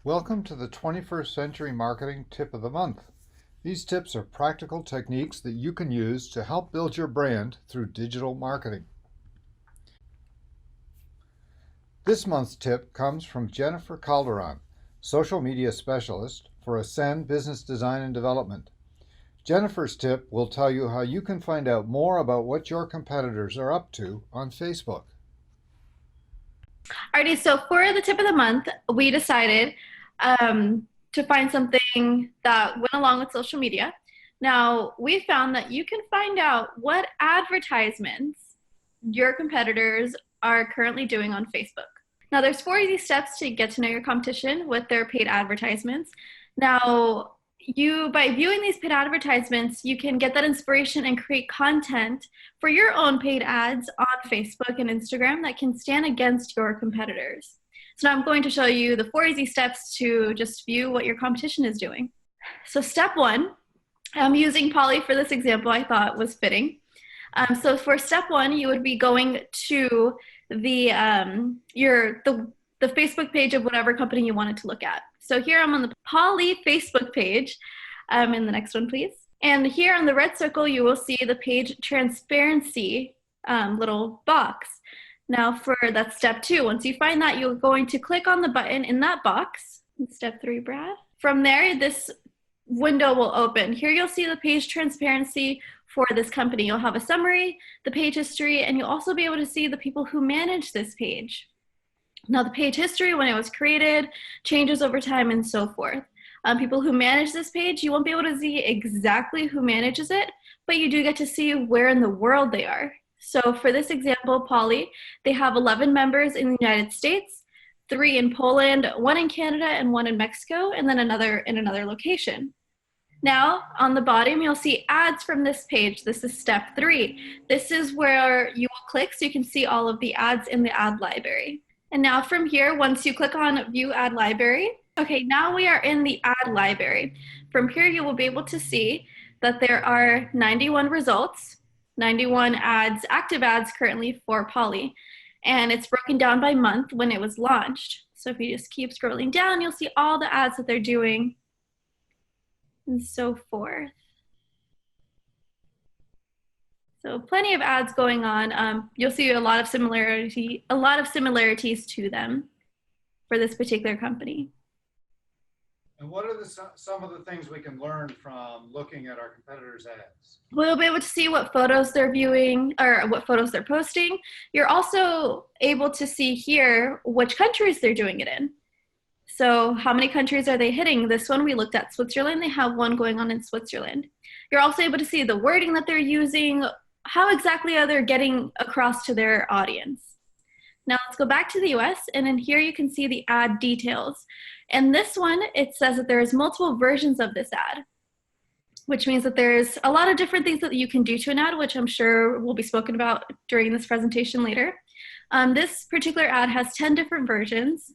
Welcome to the 21st Century Marketing Tip of the Month. These tips are practical techniques that you can use to help build your brand through digital marketing. This month's tip comes from Jennifer Calderon, Social Media Specialist for Ascend Business Design and Development. Jennifer's tip will tell you how you can find out more about what your competitors are up to on Facebook. Alrighty, so for the tip of the month, we decided to find something that went along with social media. Now, we found that you can find out what advertisements your competitors are currently doing on Facebook. Now, there's 4 easy steps to get to know your competition with their paid advertisements. Now, by viewing these paid advertisements, you can get that inspiration and create content for your own paid ads on Facebook and Instagram that can stand against your competitors. So now I'm going to show you the 4 easy steps to just view what your competition is doing. So step 1, I'm using Polly for this example, I thought was fitting. So for step 1, you would be going to the Facebook page of whatever company you wanted to look at. So here I'm on the Polly Facebook page. In the next one, please. And here on the red circle, you will see the page transparency little box. Now for that's step 2. Once you find that, you're going to click on the button in that box. Step 3, Brad. From there, this window will open. Here you'll see the page transparency for this company. You'll have a summary, the page history, and you'll also be able to see the people who manage this page. Now the page history, when it was created, changes over time and so forth. People who manage this page, you won't be able to see exactly who manages it, but you do get to see where in the world they are. So for this example, Polly, they have 11 members in the United States, 3 in Poland, 1 in Canada, and 1 in Mexico, and then another in another location. Now, on the bottom, you'll see ads from this page. This is step 3. This is where you will click so you can see all of the ads in the ad library. And now from here, once you click on View Ad Library, okay, now we are in the ad library. From here, you will be able to see that there are 91 results, 91 ads, active ads currently for Polly. And it's broken down by month when it was launched. So if you just keep scrolling down, you'll see all the ads that they're doing and so forth. So plenty of ads going on. You'll see a lot of similarities to them for this particular company. And what are some of the things we can learn from looking at our competitors' ads? We'll be able to see what photos they're viewing or what photos they're posting. You're also able to see here which countries they're doing it in. So how many countries are they hitting? This one we looked at Switzerland. They have one going on in Switzerland. You're also able to see the wording that they're using. How exactly are they getting across to their audience? Now let's go back to the US, and in here you can see the ad details. And this one, it says that there's multiple versions of this ad, which means that there's a lot of different things that you can do to an ad, which I'm sure will be spoken about during this presentation later. This particular ad has 10 different versions.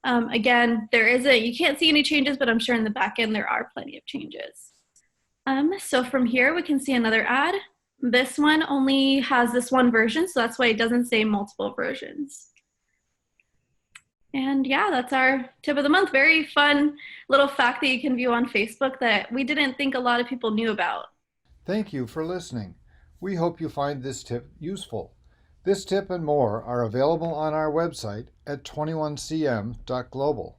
Again, you can't see any changes, but I'm sure in the back end there are plenty of changes. So from here, we can see another ad. This one only has this one version, so that's why it doesn't say multiple versions. And yeah, that's our tip of the month. Very fun little fact that you can view on Facebook that we didn't think a lot of people knew about. Thank you for listening. We hope you find this tip useful. This tip and more are available on our website at 21cm.global.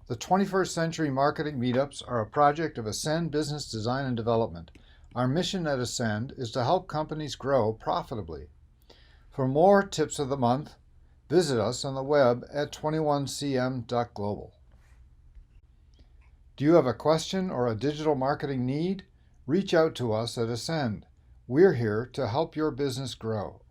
The 21st Century Marketing Meetups are a project of Ascend Business Design and Development. Our mission at Ascend is to help companies grow profitably. For more tips of the month, visit us on the web at 21cm.global. Do you have a question or a digital marketing need? Reach out to us at Ascend. We're here to help your business grow.